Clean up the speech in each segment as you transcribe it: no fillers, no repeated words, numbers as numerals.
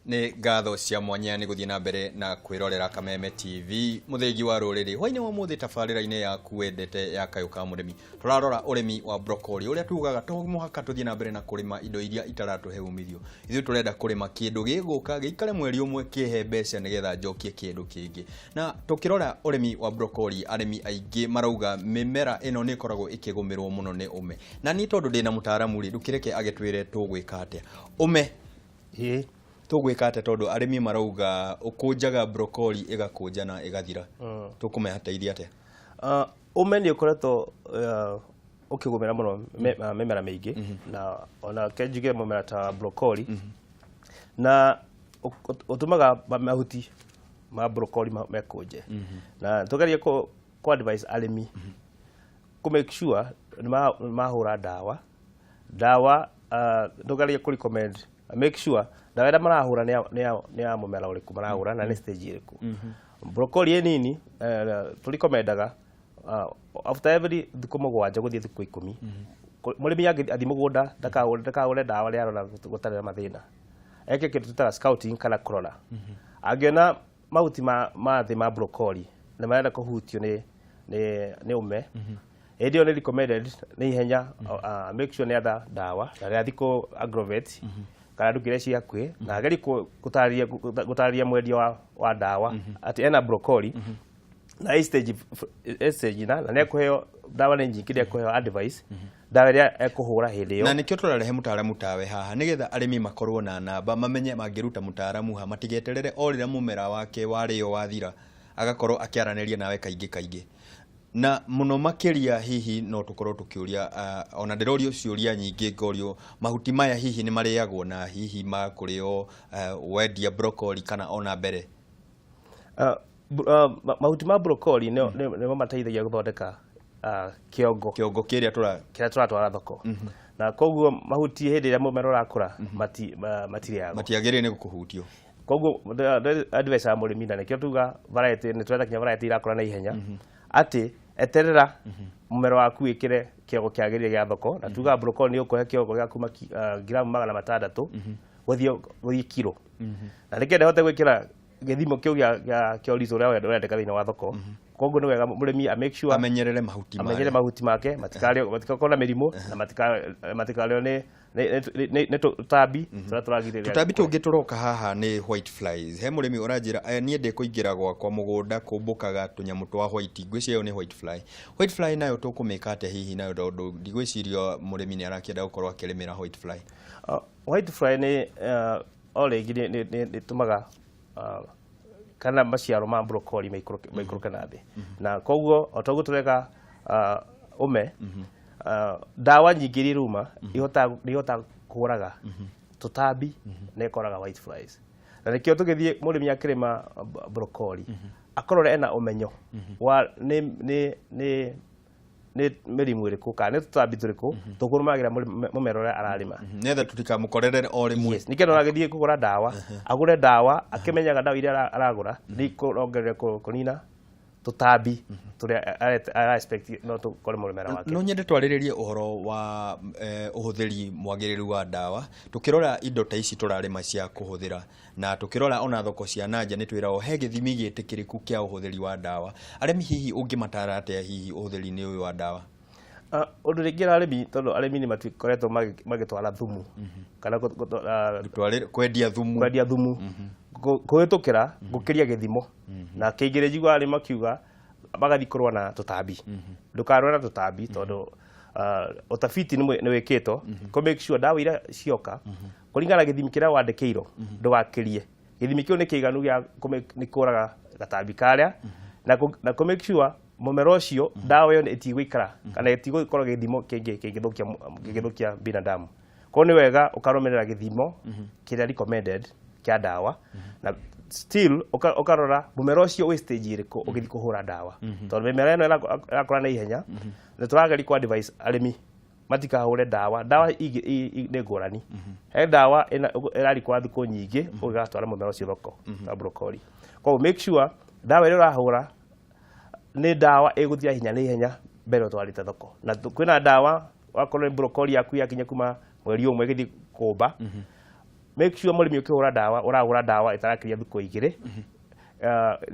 Ni ngatho cia mwanya ni guthie na mbere na kwirorera Kameme TV muthengi wa ruriri hwaine wa muthi tabarira-ini yaku wendete ya Kayuka Murimi turarora urimi wa broccoli uria tugaga to muhaka tuthie na mbere na kurima indo iria itaratuhe umithio ithu turenda kurima kindu giguka giikare mweri umwe kihe mbeca nigetha njokie kindu kingi na tukirora urimi wa broccoli arimi aingi marauga mimera ino ni koragwo ikigumirwo muno ni ume na ni tondu ndina mutaramu ri ndukireke agitwire tugwika atia ume tugwika atia tondu arimi marauga ukunjaga broccoli igakunja na igathira tukumehateithia atia ume ni ukoretwo ukigumira muno mimera mingi na ona kenjige mumera ta broccoli na utumaga mahuti ma broccoli mekunje na tugerie ko advise arimi ku make sure mahura dawa tugerie ku recommend make sure dawa ĩrĩa marahura nĩ ya mũmera ũrĩkũ marahura na nĩ stage ĩrĩkũ broccoli nini tũrekomendaga after every thikũ mũgwanja gũthiĩ thikũ 10 mũrĩmi athi mũgũnda ndakahure dawa rĩa arona gũtarĩ na mathĩna eke kĩndũ tũtaga scouting kana kurora angĩona mahuti ma thĩ ma broccoli nĩ marenda kũhutio nĩ ume ĩndĩ nĩ recommended nĩ ihenya make sure nĩ atha dawa na rĩa thikũ agrovet kana ndukire cia kwi na geri gutaria mwendia wa dawa ati ena broccoli na stage na ne kuheo dawa ni nyingi ne kuheo advice dawa ya ekuhura hindi yo na nikyo turarehe mutaramu tawe haha nigetha arimi makorwo na namba mamenye mangiruta mutaramu ha matigeterere orira mumera wake wario wathira agakorwo akiaraniria nawe kaingi na muno makiria hihi no tukorwo tukiuria ona ndirorio ciuria nyingi ngorio mahuti maya hihi ni mariagwo na hihi makurio wendia broccoli kana ona mbere mahuti ma broccoli ne mateithagia guthondeka kiongo kiria turatwara thoko na koguo mahuti hindi ria mumero rakura matiriago matiagire ni gukuhutio koguo advice ya murimi na nikyo tuga variety ni turenda kinya variety irakura na ihenya ati eterera mumero waku wikire kiongo kiagirire gya thoko na tuga broccoli ni ukuhe kiongo gya kuma gramu 600 guthie kilo na nikende hote gwikira githimo kiu gya kiorizo ria wendeka thina wa thoko koguo ni wega murimi a make sure amenyerere mahuti make matikakona mirimo na matikalio ni tutabi turagiriria tutabi tungi turoka haha ni white flies he murimi uranjira nie ndi kuingira gwakwa mugunda kumbukaga tunyamu twa white ngwicio ni white fly nayo tukumika ate hihi nayo ndo ndigwicirio murimi ni arakienda gukorwo akirimira white fly ni ole ni tumaga kana maciaro ma broccoli maikũrũke na thĩ na koguo otoguo tureka ume dawa nyingĩ iria iruma ihota kũraga tũtambi na ikoraga white flies na nikĩo tũgĩthiĩ mũrĩmi akĩrĩma broccoli akorore ena ũmenyo wa nĩ mĩrimũ ĩrĩkũ kana nĩ tũtambi tũrĩkũ tũkũrũmagĩra mũmera ũrĩa ararĩma netha tutikamũkorere o rĩmwe nĩkĩo agĩthiĩ kũgũra dawa agũre dawa akĩmenyaga dawa iria aragũra nĩ kũrongerera kũnina tũtambi tũrĩa ara expect no tũkore mũmera wake no nyende twarĩrĩrie ũhoro wa ũhũthĩri mwagĩrĩru wa dawa tukirora indo ta ici turarĩma cia kũhũthĩra na tukirora ona thoko cia nanja nĩ twĩragwo he gĩthimi gĩtĩkĩrĩku kĩa ũhũthĩri wa dawa arĩmi hihi ũngĩmatara atĩa hihi ũhũthĩri-inĩ ũyũ wa dawa ũndũ rĩngĩ arĩmi tondũ arĩmi nĩ matikoretwo magĩtwara thumu kana kwendia thumu kũhĩtũkĩra gũkĩria gĩthimo na kĩingĩrĩ njigua arĩmi makiuga magathi kũrũa na tũtambi ndũkarũe na tũtambi tondũ utafiti nĩ wĩkĩtwo ko make sure dawa iria cioka kũringana na gĩthimi kĩrĩa wandĩkĩirwo ndũgakĩrie gĩthimi kĩu nĩ kĩiganu gĩa nĩ kũraga gatambi karĩa na ko make sure mũmera ũcio dawa ĩyo ĩtigũikara kana ĩtigũkorwo gĩthimo kĩngĩthũkia binadamu ko nĩ wega ũkarũmĩrĩra gĩthimo kĩrĩa recommended kia dawa na still ukarora mũmera ũcio wĩ stage ĩrĩkũ ũgĩthi kũhũra dawa tondũ mĩmera ĩno ĩrakũra na ihenya nĩ tũrageri ku advice arĩmi matikahũre dawa nĩ ngũrani he dawa ĩrarikwa thikũ nyingĩ ũgatwara mũmera ũcio thoko ta broccoli koguo make sure dawa ĩrĩa ũrahũra nĩ dawa ĩgũthia hinya nĩ ihenya mbere ũtwarĩte thoko na kwĩna dawa wakorwo broccoli yaku yakinya kuma mweri ũmwe ĩgĩthi kũmba make sure mũrĩmi ũkĩhũra ndawa ũrahũra ndawa ĩtarakiria thikũ igĩrĩ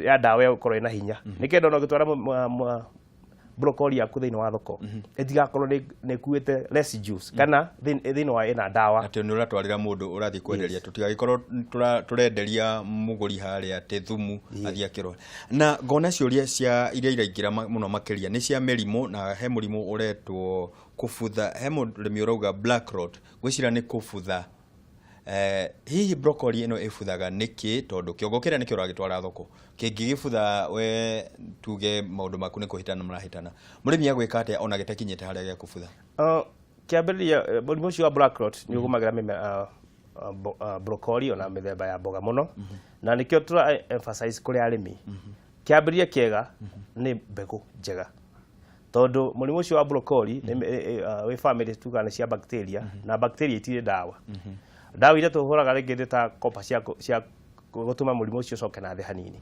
ya ndawa ĩgũkorwo ĩna hinya nĩkenda ona ũgĩtwara broccoli yaku thĩinĩ wa thoko ĩtigakorwo nĩ ĩkuĩte residues kana thĩinĩ wa ĩna ndawa atĩ nĩ ũratwarĩra mũndũ ũrathiĩ kwenderia tũtigagĩkorwo tũrenderia mũgũri harĩa atĩ thumu athiĩ akĩrora na ngona ciũria cia iria iraingĩra mũno makĩria nĩ cia mĩrimũ na he mũrimũ ũretwo kũbutha he mũrĩmi ũrauga black rot gwĩcira nĩ kũbutha hihi broccoli ĩno ĩbuthaga nĩkĩ tondũ kĩongo kĩrĩa nĩkĩo ũragĩtwara thoko kĩngĩgĩbutha we tuge maũndũ maku nĩ kũhĩtana mũrahĩtana mũrĩmi agwĩka atĩa ona gĩtakinyĩte harĩa gĩa kũbutha kĩambĩrĩria mũrimũ ũcio wa black rot nĩ ũgũmagĩra mĩmera broccoli ona mĩthemba ya mboga mũno na nĩkĩo tũra emphasize kũrĩ arĩmi kĩambĩrĩria kĩega nĩ mbegũ njega tondũ mũrimũ ũcio wa broccoli wĩ family tuga nĩ cia bacteria na bacteria itirĩ ndawa ndawa iria tũhũraga rĩngĩ ta kopa cia gũtũma mũrimũ ũcio ũcoke na thĩ hanini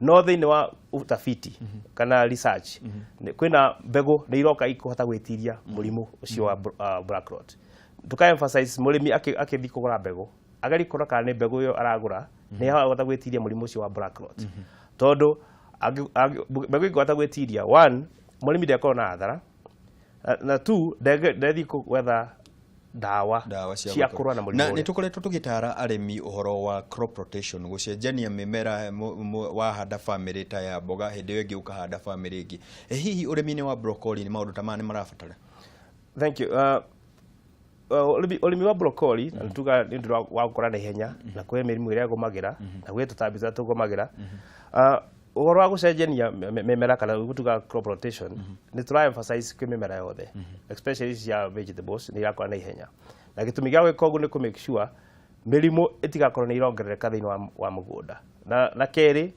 no thĩinĩ wa utafiti kana research kwĩna mbegũ nĩ iroka ikũhota gwĩtiria mũrimũ ũcio wa black rot tuka emphasize mũrĩmi akĩthiĩ kũgũra mbegũ agari kũrora kana nĩ mbegũ ĩyo aragũra nĩ ahota gwĩtiria mũrimũ ũcio wa black rot tondũ mbegũ ĩngĩhota gwĩtiria one mũrĩmi ndakorwo na hathara na two ndethi gwetha ndawa cia kũrũa na mũrimũ na nĩ tũkoretwo tũgĩtara arĩmi ũhoro wa crop rotation gũcenjania mĩmera wahanda family ta ya mboga hĩndĩ ĩyo ĩngĩ ũkahanda family ĩngĩ hihi ũrĩmi-inĩ wa broccoli nĩ maũndũ ta maya nĩ marabatara thank you ũrĩmi wa broccoli tuga nĩ ũndũ wa gũkũra na ihenya na kwĩ mĩrimũ ĩrĩa ĩgũmagĩra na gwĩ tũtambi tũrĩa tũgũmagĩra ũhoro wa gũcenjania mĩmera kana gũtuga crop rotation nĩ tũra emphasize kwĩ mĩmera yothe especially cia vegetables nĩ irakũra na ihenya na gĩtũmi gĩa gwĩka ũguo nĩ kũ make sure mĩrimũ ĩtigakorwo nĩ irongerereka thĩinĩ wa mũgũnda na kerĩ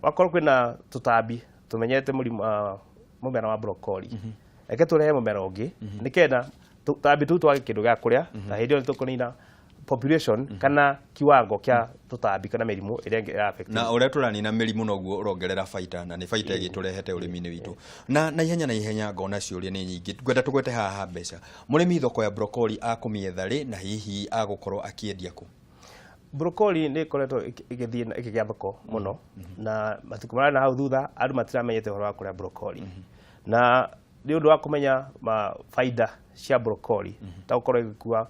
wakorwo kwĩna tũtambi tũmenyete mũmera wa broccoli reke tũrehe mũmera ũngĩ nĩkenda tũtambi tũu twage kĩndũ gĩa kũrĩa na hĩndĩ ĩyo nĩ tũkũnina population kana kiwango kĩa tũtambi kana mĩrimũ ĩrĩa ĩra-affect na ũrĩa tũranina mĩrimũ noguo ũrongerera baita na nĩ baita ĩgĩtũrehete ũrĩmi-inĩ witũ na ihenya ngona ciũria nĩ nyingĩ ngwenda tũgwete haha mbeca mũrĩmi thoko ya broccoli akũmĩetha rĩ na hihi agũkorwo akĩendia kũ broccoli nĩ ĩkoretwo ĩgĩthiĩ ĩkĩgĩa thoko mũno na matukũ marĩa na hau thutha andũ matiramenyete ũhoro wa kũrĩa broccoli na nĩ ũndũ wa kũmenya baida cia broccoli ta gũkorwo ĩgĩkua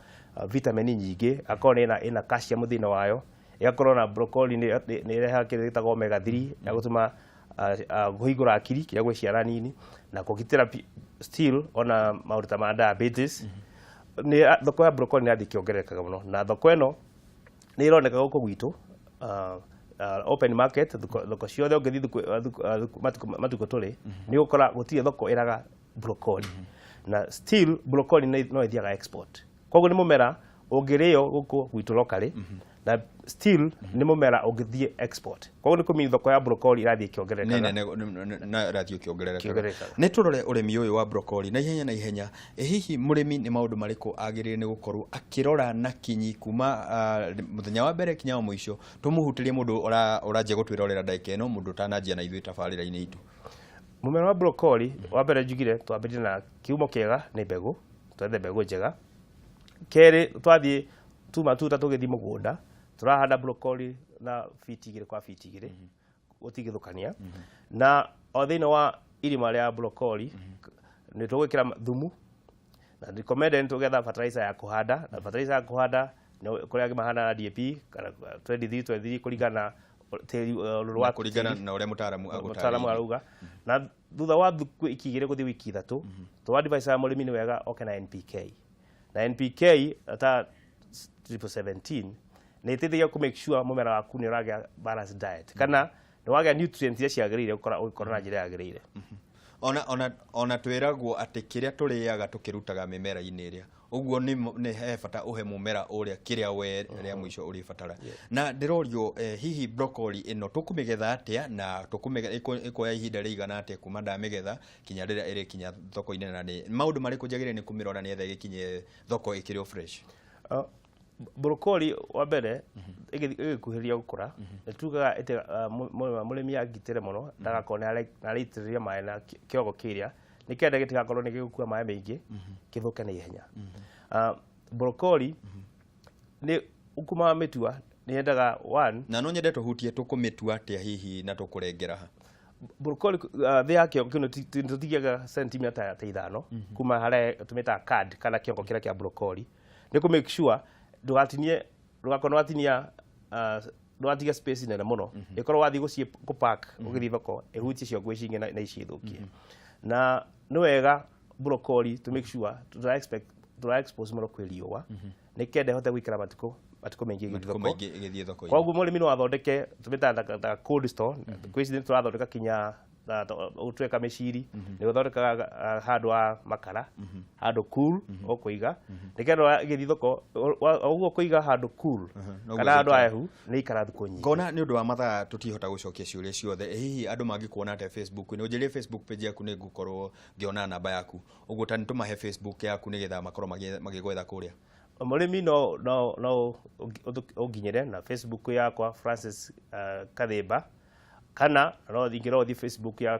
vitamini nyingĩ akorwo ĩna calcium thĩinĩ wayo ĩgakorwo na broccoli nĩ ĩrehaga kĩndũ gĩtagwo omega 3 ya gũtũma kũhingũra akiri kĩrĩa gwĩ ciana nini na kũgitĩra still ona maũndũ ta ma diabetes thoko ya broccoli nĩ yathiĩ ĩkĩongererekaga mũno na thoko ĩno nĩ ĩroneka gũkũ gwitũ open market thoko ciothe ũngĩthiĩ matukũ tũrĩ nĩ ũgũkora gũtirĩ thoko ĩraga broccoli na still broccoli no ĩthiaga export koguo nĩ mũmera ũngĩrĩo gũkũ gwitũ locally na still nĩ mũmera ũngĩthiĩ export koguo nĩ kũmenya thoko ya broccoli irathiĩ ĩkĩongererekaga na irathiĩ ĩkĩongererekaga nĩ tũrore ũrĩmi ũyũ wa broccoli na ihenya hihi mũrĩmi nĩ maũndũ marĩkũ agĩrĩire nĩ gũkorwo akĩrora na kinyi kuma mũthenya wa mbere kinya wa mũico tũmũhutĩrie mũndũ ũranjia gũtwĩrorera ndagĩka ĩno mũndũ ũtananjia na ithuĩ tabarĩra-inĩ itũ mũmera wa broccoli wa mbere njugire twambĩrĩrie na kiumo kĩega nĩ mbegũ twethe mbegũ njega kerĩ twathiĩ matuta tũgĩthiĩ mũgũnda tũrahanda broccoli na fiti 2 kwa fiti 2 gũtigithũkania na o thĩinĩ wa irima rĩa broccoli nĩ tũgwĩkĩra thumu na recommended nĩ tũgetha fertilizer ya kũhanda na fertilizer ya kũhanda kũrĩa angĩ mahanda na DAP kana 23 kũringana tĩri kũringana na ũrĩa mũtaaramu arauga na thutha wa thikũ 2 gũthiĩ wiki 3 tũadvise mũrĩmi nĩ wega oke na NPK na NPK ta 17 nĩ ĩteithagia kũ make sure mũmera waku nĩ ũragĩa balanced diet kana nĩ wagĩa nutrients iria ciagĩrĩire gũkorwo na njĩra yagĩrĩire ona twĩragwo atĩ kĩrĩa tũrĩaga tũkĩrutaga mĩmera-inĩ ĩrĩa ũguo nĩ he bata ũhe mũmera ũrĩa kĩrĩa we rĩa mũico ũrĩbatara na ndĩrorio hihi broccoli ĩno tũkũmĩgetha atĩa na ĩkoya ihinda rĩigana atĩa kuma ndamĩgetha kinya rĩrĩa ĩrĩkinya thoko-inĩ na nĩ maũndũ marĩkũ njagĩrĩire nĩ kũmĩrora nĩgetha ĩgĩkinye thoko ĩkĩrĩ o fresh broccoli wa mbere ĩgĩkuhĩrĩria gũkũra nĩ tugaga mũrĩmi agitĩre mũno ndagakorwo nĩ araitĩrĩria maĩ na kĩogo kĩrĩa nĩkenda gĩtigakorwo nĩ gĩgũkua maĩ maingĩ kĩthũke na ihenya broccoli nĩ ukuma mitua ni yendaga one na no nyende tuhutie tukumitua atia hihi na tukurengera ha broccoli the yake kino tutigiaga centimeter ta 5 kuma hare tumeta card kana kiongo kira kia broccoli ni ku make sure ndugatinia ndugatiga space nene muno ikorwo wathi gucie ku pack ugithi thoko ihutie cio ngwicinge na ici thukie na ni wega broccoli to make sure to expose muno kwiriwa ni kende hote gwikara matiko mengi igithie thoko kwa guo murimi no athondeke tumeta cold store kwisi turathondeka kinya utweka meciri ni uthondeka handu wa makara handu cool okuiga nikendo igithie thoko uguo kuiga handu cool kana handu ahehu ni ikara thuko nyingi ngona ni undu wa mathaa tutihota gucokia ciuria ciothe hihi andu mangikuona ate Facebook ni unjirie Facebook page yaku ni ngukorwo ngiona namba yaku uguo tani tumahe Facebook yaku ni getha makorwo magigwetha kuria murimi no uginyire na Facebook yakwa Francis Kathimba kana no thingiro Facebook ya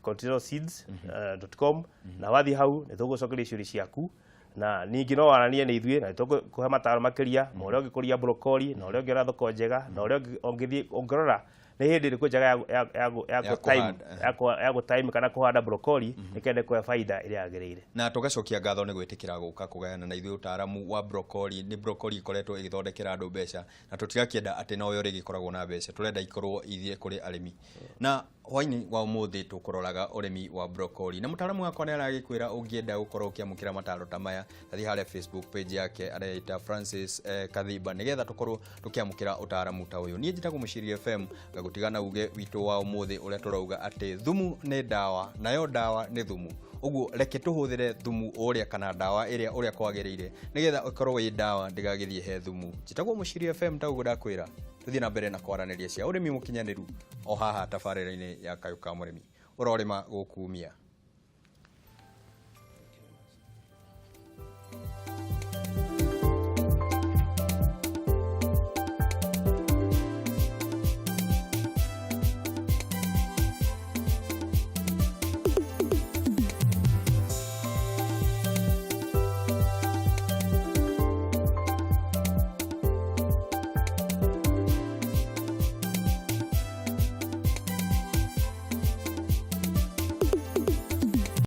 continentalseeds.com na wathi hau ni tugucokeria ciuria ciaku na ningi no waranie ni ithue na tukuhe mataro makiria na uria ungikuria broccoli na uria ungira thoko njega na uria ungithi ungirora ni hindi ri njega ya time kana kuhanda broccoli nikende kwa faida iri agirire na tugacokia ngatho ni gwitikira guka kugayana na ithue utaramu wa broccoli ni broccoli ikoretwo igithondekera andu mbeca na tutigakienda ati no yo rigikoragwo na mbeca turenda ikorwo ithie kuri arimi na hwaini wa umuthi tukuroraga urimi wa broccoli na mutaramu wakwa ni aragikwira ungienda gukorwo ukiamukira mataro ta maya athi hale Facebook page yake araita Francis Kathimba nigetha tukorwo tukiamukira utaramu ta uyu nie njitagwo Muciri FM gagutigana uge witu wa umuthi uria turauga ati thumu ni dawa nayo dawa ni thumu uguo reke tuhuthire thumu uria kana dawa iria uria kwagirire nigetha ikorwo wi dawa ndigagithie he thumu njitagwo Muciri FM taguo ndakwira tuthie na mbere na kwaraniria cia urimi mukinyaniru o haha tabarira-ini ya Kayũ ka Mũrĩmi urorima gukumia.